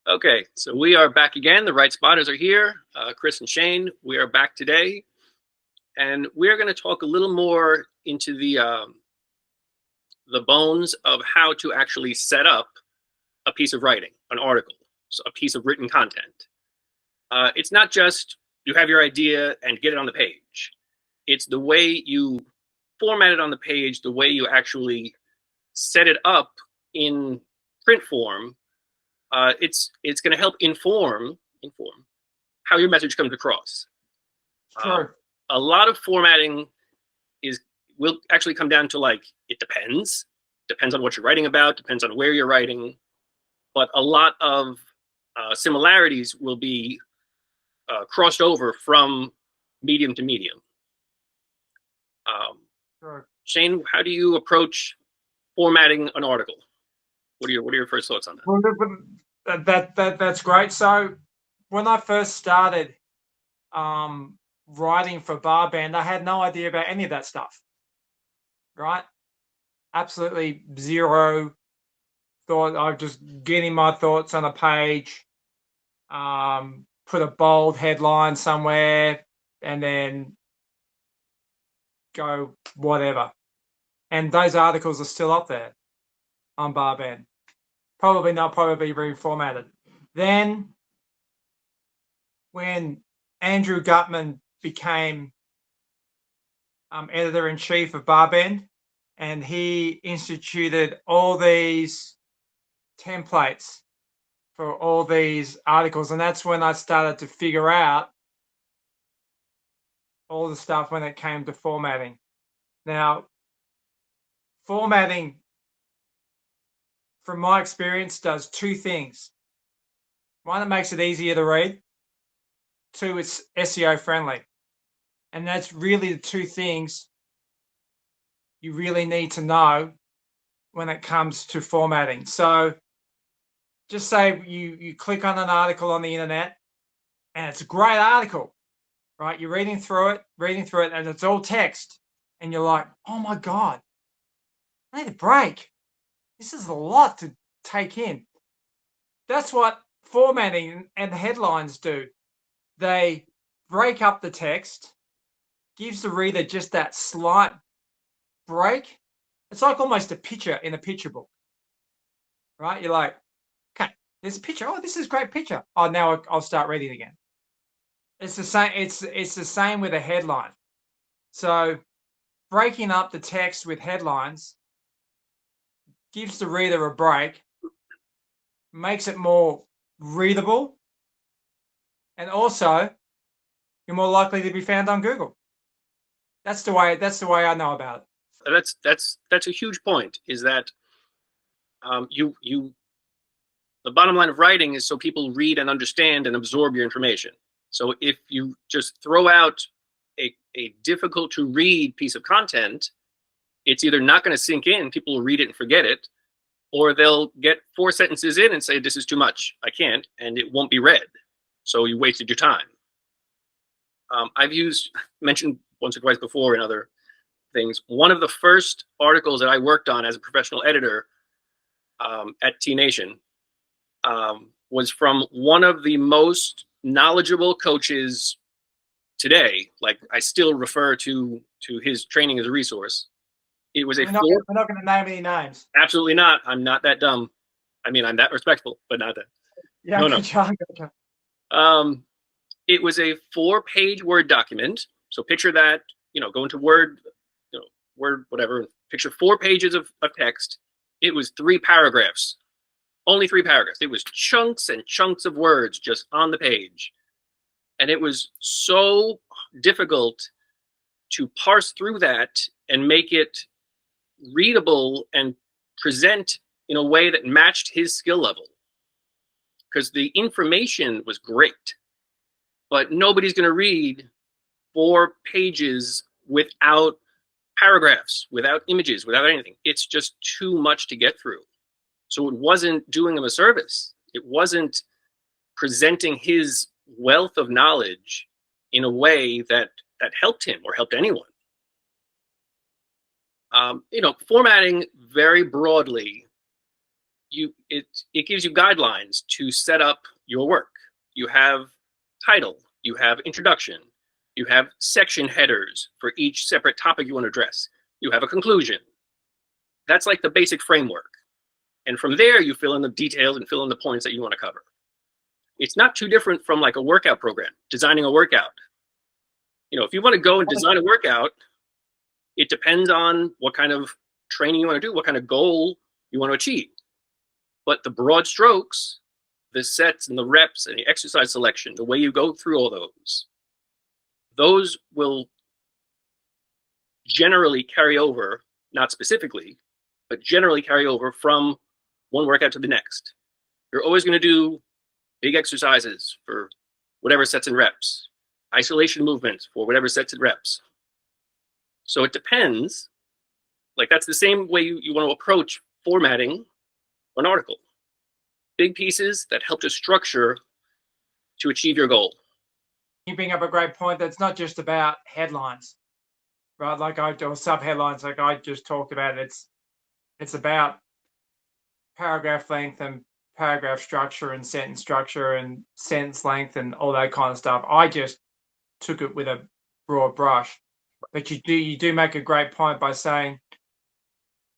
Okay, so we are back again. The right spotters are here. Chris and Shane, we are back today. And we're going to talk a little more into the bones of how to actually set up a piece of writing, an article, so a piece of written content. It's not just you have your idea and get it on the page. It's the way you format it on the page, the way you actually set it up in print form. It's going to help inform how your message comes across. Sure. A lot of formatting will actually come down to, like, it depends on what you're writing about, depends on where you're writing, but a lot of similarities will be crossed over from medium to medium. Sure. Shane, how do you approach formatting an article? What are your first thoughts on that? Well, that's great. So when I first started writing for Bar Band, I had no idea about any of that stuff. Right? Absolutely zero thought. I was just getting my thoughts on a page, put a bold headline somewhere, and then go whatever. And those articles are still up there on Bar Band. Probably reformatted. Then when Andrew Gutman became editor-in-chief of Bar Band, and he instituted all these templates for all these articles, and that's when I started to figure out all the stuff when it came to formatting. Now, formatting, from my experience, does two things. One, it makes it easier to read. Two, it's SEO friendly. And that's really the two things you really need to know when it comes to formatting. So just say you click on an article on the internet and it's a great article, right? You're reading through it, and it's all text. And you're like, oh my God, I need a break. This is a lot to take in. That's what formatting and headlines do. They break up the text, gives the reader just that slight break. It's like almost a picture in a picture book, right? You're like, okay, there's a picture. Oh, this is a great picture. Oh, now I'll start reading again. It's the same. It's the same with a headline. So breaking up the text with headlines gives the reader a break, makes it more readable, and also you're more likely to be found on Google. That's the way I know about it. That's a huge point, is that the bottom line of writing is so people read and understand and absorb your information. So if you just throw out a difficult to read piece of content, it's either not going to sink in, people will read it and forget it, or they'll get 4 sentences in and say, this is too much, I can't, and it won't be read. So you wasted your time. I've mentioned once or twice before in other things, one of the first articles that I worked on as a professional editor at T Nation was from one of the most knowledgeable coaches today. Like, I still refer to his training as a resource. It was we're not going to name any names. Absolutely not. I'm not that dumb. I mean, I'm that respectful, but not that. Yeah, no. Gotcha. It was a 4-page Word document. So picture that, go into Word, Word, whatever, picture 4 pages of text. It was 3 paragraphs, only 3 paragraphs. It was chunks and chunks of words just on the page. And it was so difficult to parse through that and make it readable and present in a way that matched his skill level. Because the information was great, but nobody's going to read 4 pages without paragraphs, without images, without anything. It's just too much to get through. So it wasn't doing him a service. It wasn't presenting his wealth of knowledge in a way that helped him or helped anyone. Formatting very broadly it gives you guidelines to set up your work. You have title, you have introduction, you have section headers for each separate topic you want to address. You have a conclusion. That's like the basic framework. And from there, you fill in the details and fill in the points that you want to cover. It's not too different from like a workout program, designing a workout. If you want to go and design a workout, it depends on what kind of training you want to do, what kind of goal you want to achieve. But the broad strokes, the sets and the reps and the exercise selection, the way you go through all those will generally carry over, not specifically, but generally carry over from one workout to the next. You're always going to do big exercises for whatever sets and reps, isolation movements for whatever sets and reps. So it depends. Like that's the same way you want to approach formatting an article. Big pieces that help to structure to achieve your goal. You bring up a great point. That's not just about headlines, right? Like or sub headlines, like I just talked about. It's about paragraph length and paragraph structure and sentence length and all that kind of stuff. I just took it with a broad brush, but you do make a great point by saying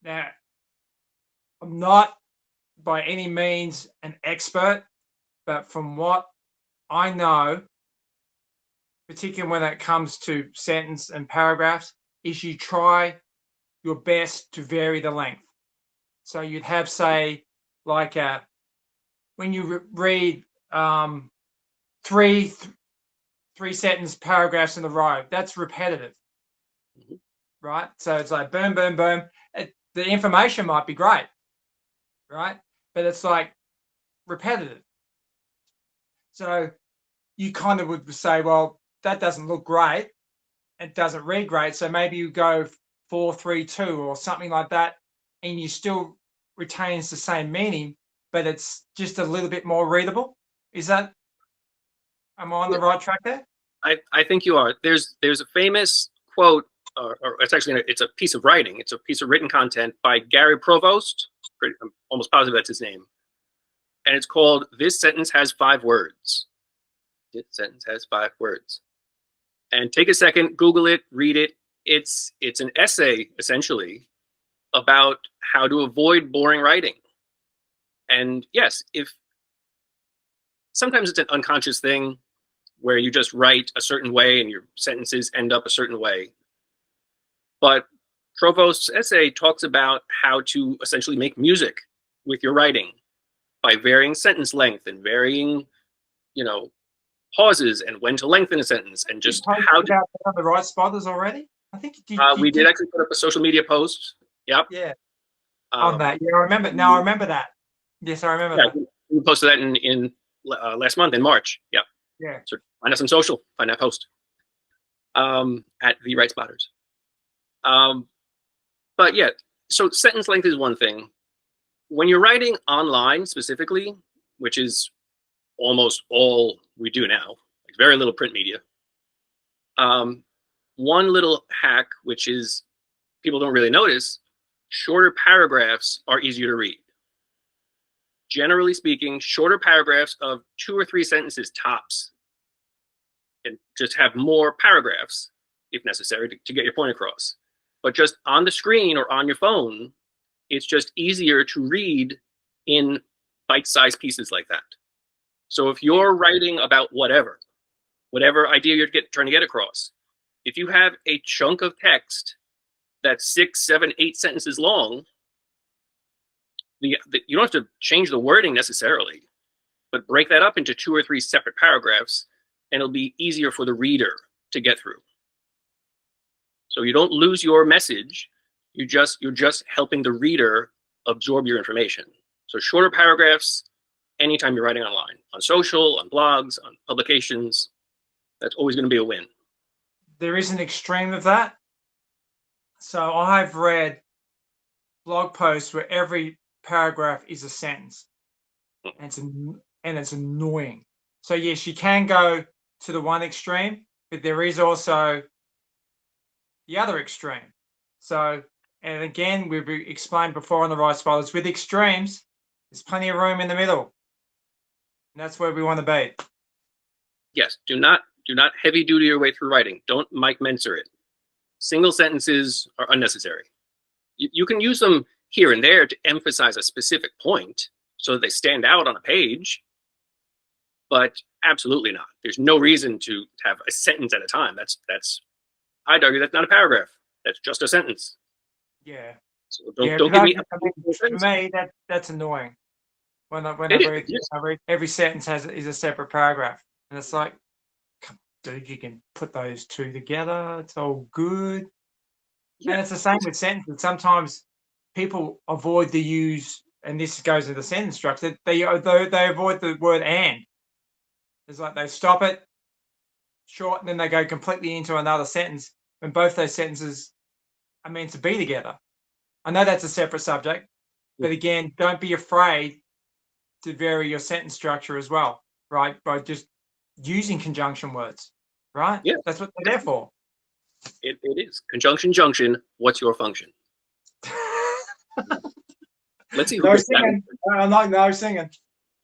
that I'm not by any means an expert, but from what I know, particularly when it comes to sentence and paragraphs, is you try your best to vary the length. So you'd have, say, like when you read three sentence paragraphs in a row, that's repetitive, right? So it's like boom, boom, boom. The information might be great, right? But it's like repetitive. So you kind of would say, well, that doesn't look great. It doesn't read great. So maybe you go 4-3-2 or something like that, and you still retains the same meaning, but it's just a little bit more readable. Am I on the right track there? I think you are. There's a famous quote, or it's a piece of writing. It's a piece of written content by Gary Provost. I'm almost positive that's his name. And it's called, "This sentence has 5 words." This sentence has 5 words. And take a second, Google it, read it. It's an essay, essentially, about how to avoid boring writing. And yes, if sometimes it's an unconscious thing where you just write a certain way and your sentences end up a certain way. But Provost's essay talks about how to essentially make music with your writing by varying sentence length and varying, pauses and when to lengthen a sentence and just how to. About the right spotters already? I think we did actually put up a social media post. Yep. Yeah. On that, yeah, I remember. Now I remember that. Yes, I remember that. We posted that in last month in March. Yep. Yeah. So find us on social. Find that post. At the Right Spotters. But yeah, so sentence length is one thing. When you're writing online specifically, which is almost all we do now, like very little print media. One little hack, which is people don't really notice, shorter paragraphs are easier to read. Generally speaking, shorter paragraphs of 2 or 3 sentences tops, and just have more paragraphs if necessary to get your point across. But just on the screen or on your phone, it's just easier to read in bite-sized pieces like that. So if you're writing about whatever idea you're trying to get across, if you have a chunk of text that's 6, 7, 8 sentences long, you don't have to change the wording necessarily, but break that up into 2 or 3 separate paragraphs, and it'll be easier for the reader to get through. So you don't lose your message. You're just helping the reader absorb your information. So shorter paragraphs, anytime you're writing online, on social, on blogs, on publications, that's always going to be a win. There is an extreme of that. So I've read blog posts where every paragraph is a sentence, and it's annoying. So yes, you can go to the one extreme, but there is also the other extreme. So, and again, we've explained before on the Right Spotters, with extremes, There's plenty of room in the middle. And that's where we want to be. Yes, do not heavy duty your way through writing. Don't Mike Menser it. Single sentences are unnecessary. You can use them here and there to emphasize a specific point so that they stand out on a page, but absolutely not. There's no reason to have a sentence at a time. I'd argue that's not a paragraph. That's just a sentence. Yeah. So Yeah, don't give me. for me, that's annoying. When I It is. read every sentence is a separate paragraph, and it's like, dude, you can put those two together. It's all good. Yeah. And it's the same with sentences. Sometimes people avoid the use, and this goes into the sentence structure. They avoid the word "and." It's like they stop it short, and then they go completely into another sentence when both those sentences are meant to be together. I know that's a separate subject, but again, don't be afraid to vary your sentence structure as well, right? By just using conjunction words, right? Yeah. That's what they're there for. It is. Conjunction, junction, what's your function? Let's see who No gets that singing. I'm not no singing.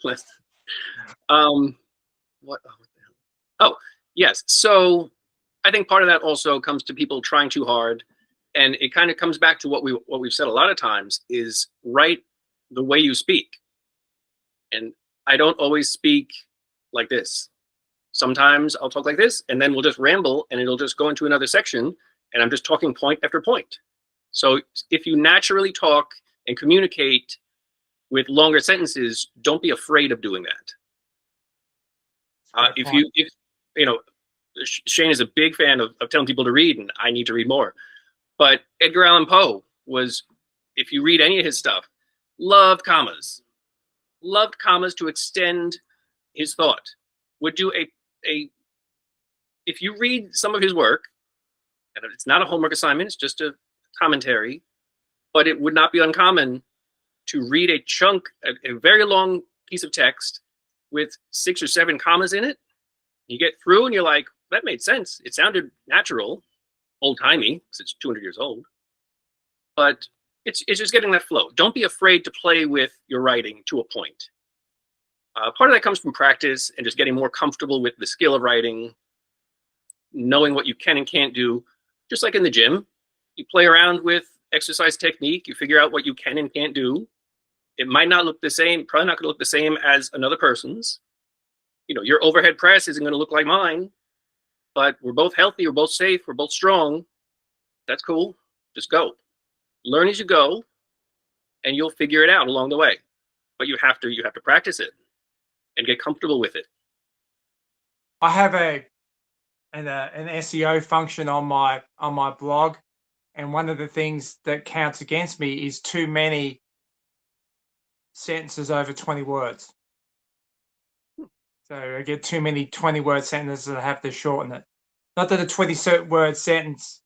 one. What? Oh, yes. So I think part of that also comes to people trying too hard. And it kind of comes back to what we've said a lot of times is write the way you speak. And I don't always speak like this. Sometimes I'll talk like this, and then we'll just ramble, and it'll just go into another section, and I'm just talking point after point. So if you naturally talk and communicate with longer sentences, don't be afraid of doing that. If you know, Shane is a big fan of telling people to read, and I need to read more. But Edgar Allan Poe was, if you read any of his stuff, loved commas to extend his thought. Would do if you read some of his work, and it's not a homework assignment, it's just a commentary, but it would not be uncommon to read a chunk, a very long piece of text with 6 or 7 commas in it. You get through and you're like, that made sense. It sounded natural, old-timey, because it's 200 years old. But it's just getting that flow. Don't be afraid to play with your writing to a point. Part of that comes from practice and just getting more comfortable with the skill of writing, knowing what you can and can't do. Just like in the gym, you play around with exercise technique, you figure out what you can and can't do. It might not look the same, probably not going to look the same as another person's. You know, your overhead press isn't going to look like mine, but we're both healthy, we're both safe, we're both strong. That's cool. Just go. Learn as you go, and you'll figure it out along the way. But you have to practice it and get comfortable with it. I have an SEO function on my blog, and one of the things that counts against me is too many sentences over 20 words. So I get too many 20-word sentences and I have to shorten it. Not that a 20-word sentence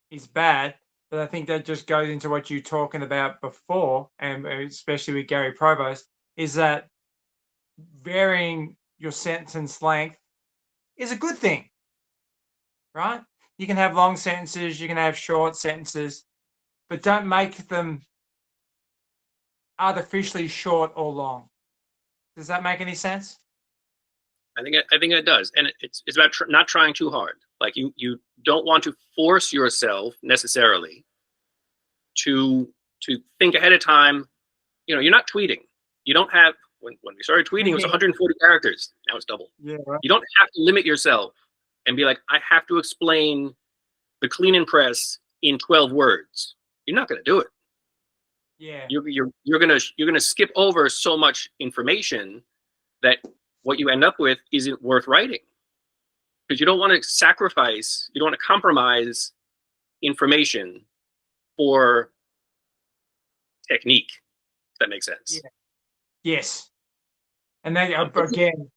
is bad, but I think that just goes into what you're talking about before, and especially with Gary Provost, is that varying your sentence length is a good thing, right? You can have long sentences, you can have short sentences, but don't make them artificially short or long. Does that make any sense? I think it does, and it's about not trying too hard. Like you don't want to force yourself necessarily to think ahead of time. You know, you're not tweeting. You don't have when we started tweeting, it was 140 characters. Now it's double. Yeah. Right. You don't have to limit yourself and be like, I have to explain the clean and press in 12 words. You're not going to do it. Yeah. You're gonna skip over so much information that what you end up with isn't worth writing, because you don't want to sacrifice, you don't want to compromise information for technique. If that makes sense. Yeah. Yes. And then again,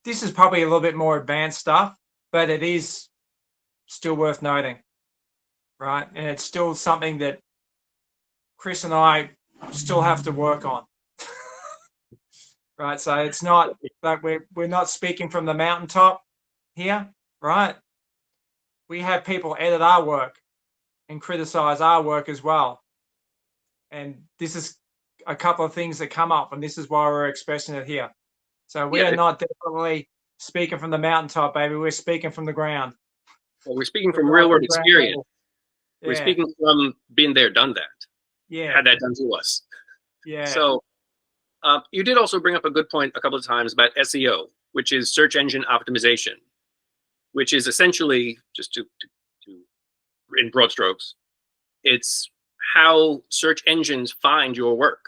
this is probably a little bit more advanced stuff, but it is still worth noting, right? And it's still something that Chris and I still have to work on. Right. So it's not that we're not speaking from the mountaintop here, right? We have people edit our work and criticize our work as well. And this is a couple of things that come up, and this is why we're expressing it here. So we are not definitely speaking from the mountaintop, baby. We're speaking from the ground. Well, we're speaking from real world experience. Yeah. We're speaking from being there, done that. Yeah. Had that done to us. Yeah. So you did also bring up a good point a couple of times about SEO, which is search engine optimization, which is essentially, just to in broad strokes, it's how search engines find your work.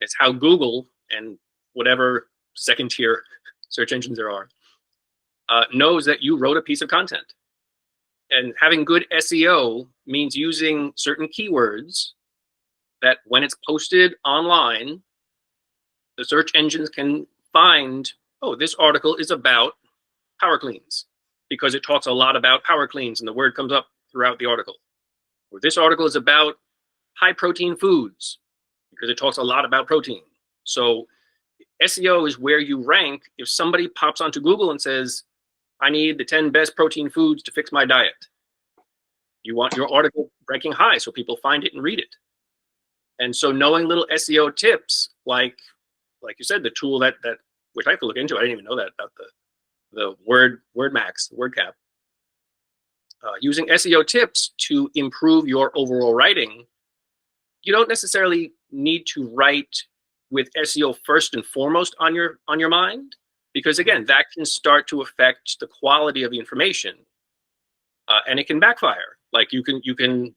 It's how Google and whatever second tier search engines there are knows that you wrote a piece of content. And having good SEO means using certain keywords that when it's posted online, the search engines can find, oh, this article is about power cleans because it talks a lot about power cleans and the word comes up throughout the article. Or this article is about high protein foods because it talks a lot about protein. So SEO is where you rank. If somebody pops onto Google and says, I need the 10 best protein foods to fix my diet, you want your article ranking high so people find it and read it. And so knowing little SEO tips, like you said, the tool that which I have to look into, I didn't even know that about the word max, word cap. Using SEO tips to improve your overall writing, you don't necessarily need to write with SEO first and foremost on your mind, because again, that can start to affect the quality of the information, and it can backfire. Like you can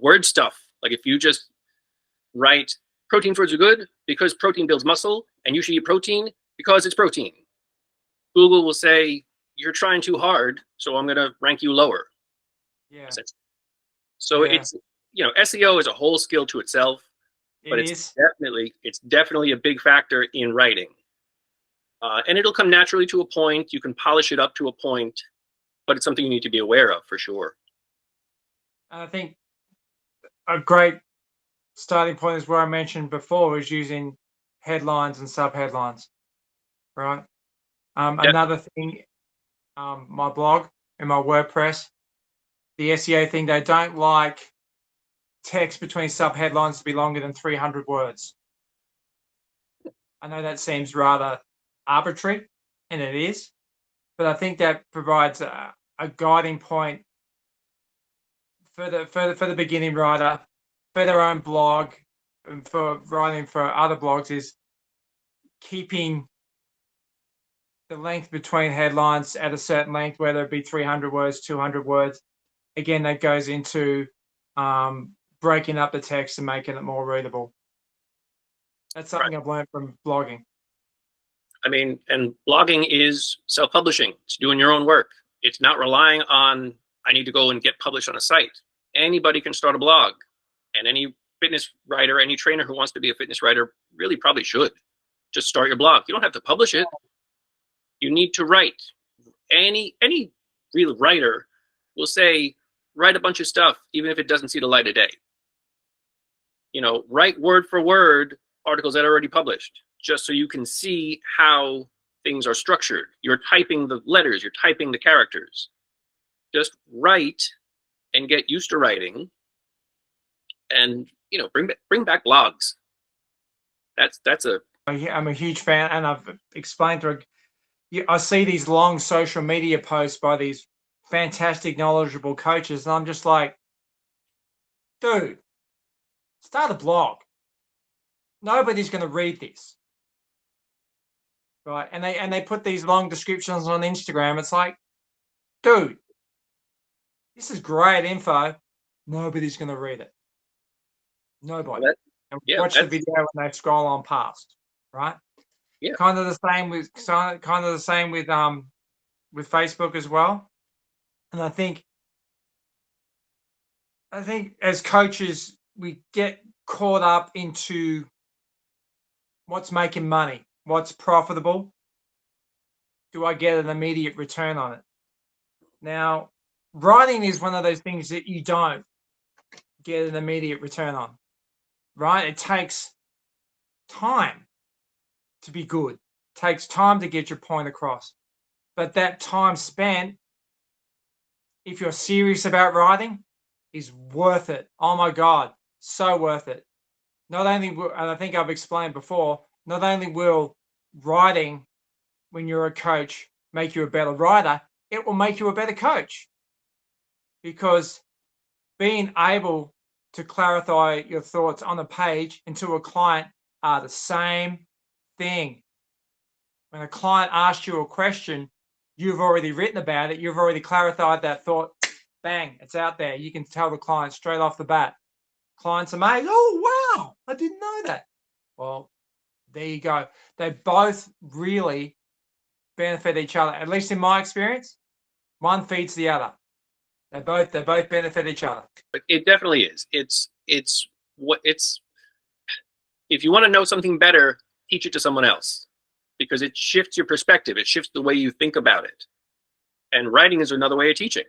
word stuff. Like if you just write protein foods are good because protein builds muscle, and you should eat protein because it's protein. Google will say you're trying too hard, so I'm going to rank you lower. Yeah. So it's, SEO is a whole skill to itself, but it's definitely a big factor in writing. And it'll come naturally to a point. You can polish it up to a point, but it's something you need to be aware of for sure. I think a great starting point is where I mentioned before is using headlines and subheadlines, right? Another thing, my blog and my WordPress, the SEO thing, they don't like text between subheadlines to be longer than 300 words. I know that seems rather arbitrary, and it is, but I think that provides a guiding point for the beginning writer, for their own blog, and for writing for other blogs, is keeping the length between headlines at a certain length, whether it be 300 words, 200 words. Again, that goes into breaking up the text and making it more readable. That's something I've learned from blogging. I mean, and blogging is self-publishing. It's doing your own work. It's not relying on, I need to go and get published on a site. Anybody can start a blog, and any fitness writer, any trainer who wants to be a fitness writer really probably should just start your blog. You don't have to publish it. You need to write. Any real writer will say, write a bunch of stuff, even if it doesn't see the light of day. Write word for word articles that are already published, just so you can see how things are structured. You're typing the letters, you're typing the characters. Just write and get used to writing, and bring back blogs. I'm a huge fan, and I've explained to I see these long social media posts by these fantastic, knowledgeable coaches, and I'm just like, dude, start a blog. Nobody's going to read this, right? And they put these long descriptions on Instagram. It's like, dude, this is great info. Nobody's going to read it. Nobody. And watch the video when they scroll on past, right? Yeah. Kind of the same with Facebook as well. And I think as coaches, we get caught up into what's making money, what's profitable. Do I get an immediate return on it? Now, writing is one of those things that you don't get an immediate return on, right? It takes time to be good. It takes time to get your point across. But that time spent, if you're serious about writing, is worth it. Oh my God, so worth it. not only will, and I think I've explained before, not only will writing when you're a coach make you a better writer, it will make you a better coach, because being able to clarify your thoughts on a page and to a client are the same thing. When a client asks you a question, you've already written about it, you've already clarified that thought, bang, it's out there. You can tell the client straight off the bat. Clients amazed, oh, wow, I didn't know that. Well, there you go. They both really benefit each other. At least in my experience, one feeds the other. They both benefit each other. But it definitely is. It's if you want to know something better, teach it to someone else, because it shifts your perspective. It shifts the way you think about it. And writing is another way of teaching.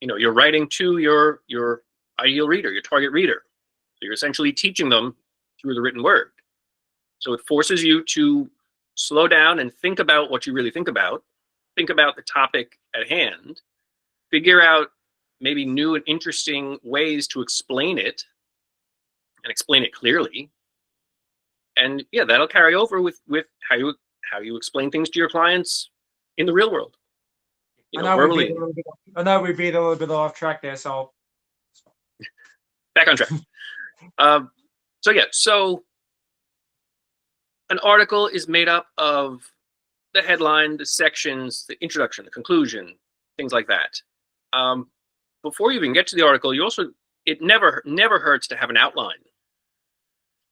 You're writing to your ideal reader, your target reader. So you're essentially teaching them through the written word. So it forces you to slow down and think about what you really think about the topic at hand, figure out maybe new and interesting ways to explain it, and explain it clearly. And yeah, that'll carry over with how you explain things to your clients in the real world. I know Verbally. we beat a little bit off track there, so back on track. So an article is made up of the headline, the sections, the introduction, the conclusion, things like that. Before you even get to the article, it never hurts to have an outline.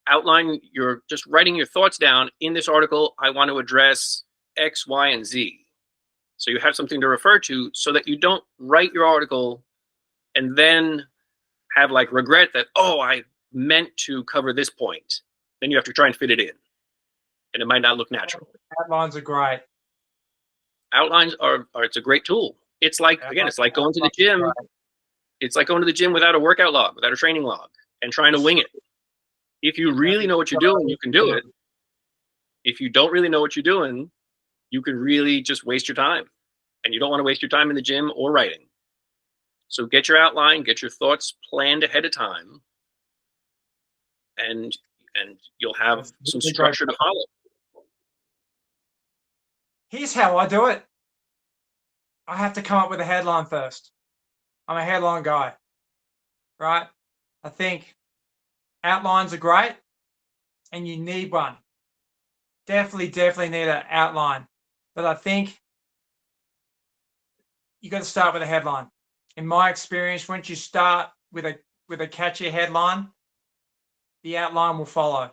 Outline, you're just writing your thoughts down. In this article, I want to address X, Y, and Z. So you have something to refer to, so that you don't write your article and then have regret that, oh, I meant to cover this point. Then you have to try and fit it in, and it might not look natural. Outlines are great. Outlines it's a great tool. It's like going to the gym. It's like going to the gym without a workout log, without a training log, and trying to wing it. If you really know what you're doing, you can do it. If you don't really know what you're doing, you can really just waste your time. And you don't want to waste your time in the gym or writing. So get your outline, get your thoughts planned ahead of time, and you'll have some structure to follow. Here's how I do it. I have to come up with a headline first. I'm a headline guy, right? I think outlines are great, and you need one. Definitely need an outline. But I think you got to start with a headline. In my experience, once you start with a catchy headline, the outline will follow.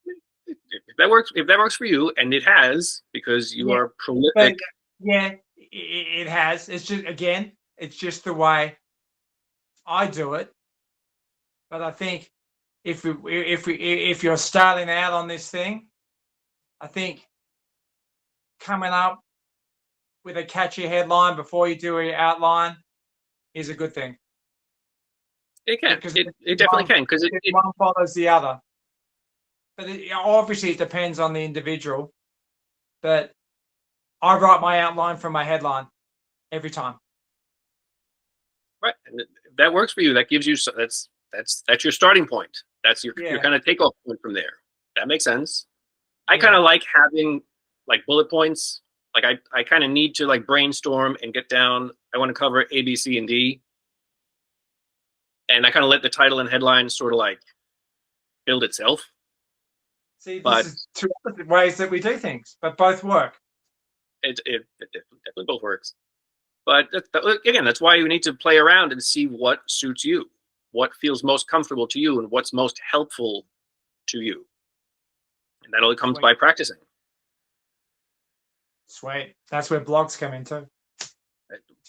If that works for you, and it has, because you are prolific. Yeah, it has. It's just the way I do it. But I think if you're starting out on this thing, I think coming up with a catchy headline before you do your outline is a good thing. It can. It definitely can, because one follows the other. But obviously, it depends on the individual. But I write my outline from my headline every time. Right, and if that works for you, that gives you that's your starting point. That's your kind of takeoff point from there. That makes sense. I kind of like having bullet points. I kind of need to brainstorm and get down. I want to cover A, B, C, and D. And I kind of let the title and headline sort of build itself. See, this is two opposite ways that we do things, but both work. It definitely both works. But again, that's why you need to play around and see what suits you, what feels most comfortable to you, and what's most helpful to you. And that only comes by practicing. Sweet. That's where blogs come into.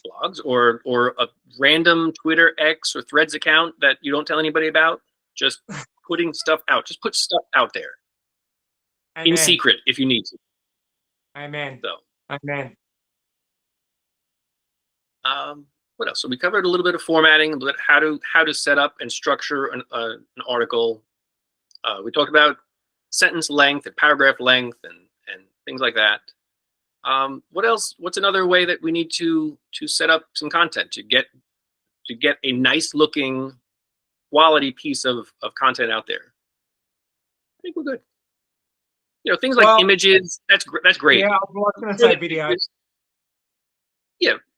Blogs or a random Twitter, X, or Threads account that you don't tell anybody about. Just putting stuff out. Just put stuff out there. Amen. In secret if you need to. Amen. So. Amen. What else? So we covered a little bit of formatting, how to set up and structure an article. We talked about sentence length and paragraph length and things like that. What else? What's another way that we need to set up some content to get a nice looking quality piece of content out there. I think we're good. You know, things like Well, images, that's great. yeah, I was going to Sure, say the videos. images-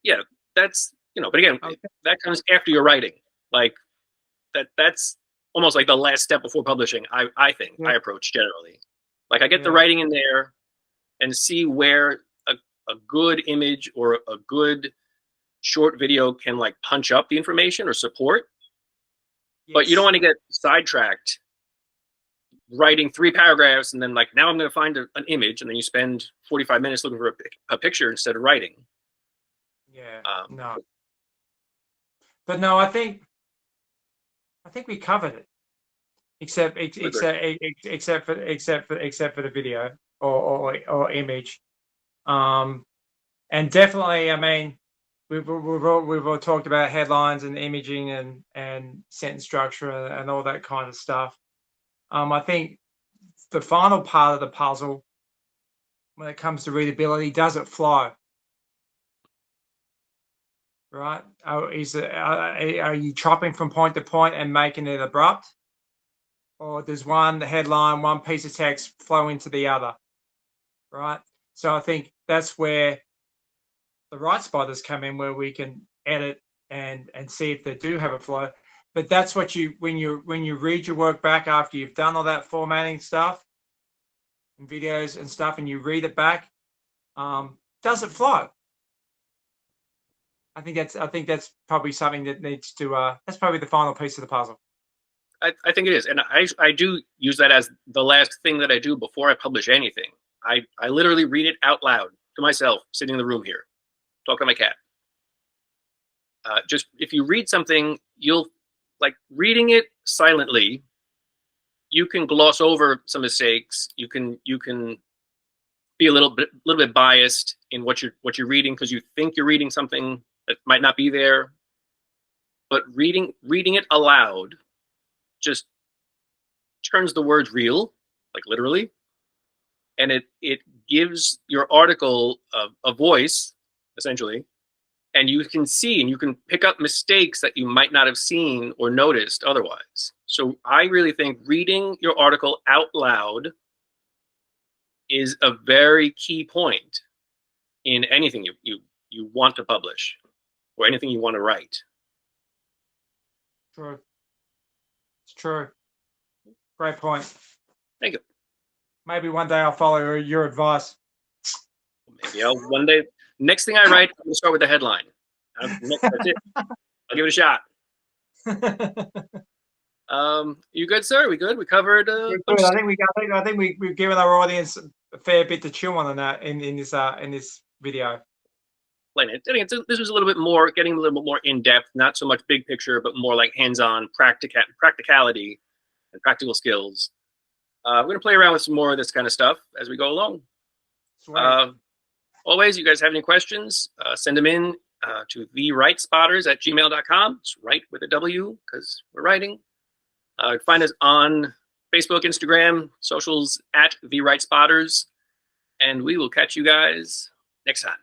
yeah, that's, you know, but again, Okay. that comes after you're writing. Like that's almost like the last step before publishing. I think Yeah. I approach generally. Like I get the Yeah. writing in there and see where a good image or a good short video can like punch up the information or support. But you don't Yes. want to get sidetracked writing 3 paragraphs and then like now I'm going to find an image and then you spend 45 minutes looking for a picture instead of writing. Yeah. No. But no, I think we covered it, except for the video or image. And definitely, I mean, we've all talked about headlines and imaging and sentence structure and all that kind of stuff. I think the final part of the puzzle, when it comes to readability, does it flow? Right? Are you chopping from point to point and making it abrupt? Or does one headline, one piece of text flow into the other? Right? So I think that's where the right spotters come in, where we can edit and see if they do have a flow. But that's what you when you read your work back after you've done all that formatting stuff and videos and stuff, and you read it back, does it flow? I think that's probably something that needs to. That's probably the final piece of the puzzle. I think it is, and I do use that as the last thing that I do before I publish anything. I literally read it out loud to myself, sitting in the room here, talking to my cat. Just if you read something, you'll like reading it silently. You can gloss over some mistakes. You can be a little bit biased in what you're reading because you think you're reading something that might not be there. But reading it aloud just turns the words real, like literally, and it gives your article a voice essentially, and you can see and you can pick up mistakes that you might not have seen or noticed otherwise. So I really think reading your article out loud is a very key point in anything you want to publish or anything you want to write. True. It's true. Great point. Thank you. Maybe one day I'll follow your advice. Maybe I'll one day. Next thing I write, I'm gonna start with the headline. That's it. I'll give it a shot. You good, sir? We good? We covered. Good. I think we've given our audience a fair bit to chew on that in this video. This was a little bit more, getting a little bit more in depth, not so much big picture, but more like hands-on practicality and practical skills. We're gonna play around with some more of this kind of stuff as we go along. Always, you guys have any questions, send them in to thewritespotters@gmail.com. It's right with a W because we're writing. Find us on Facebook, Instagram, socials @thewritespotters, and we will catch you guys next time.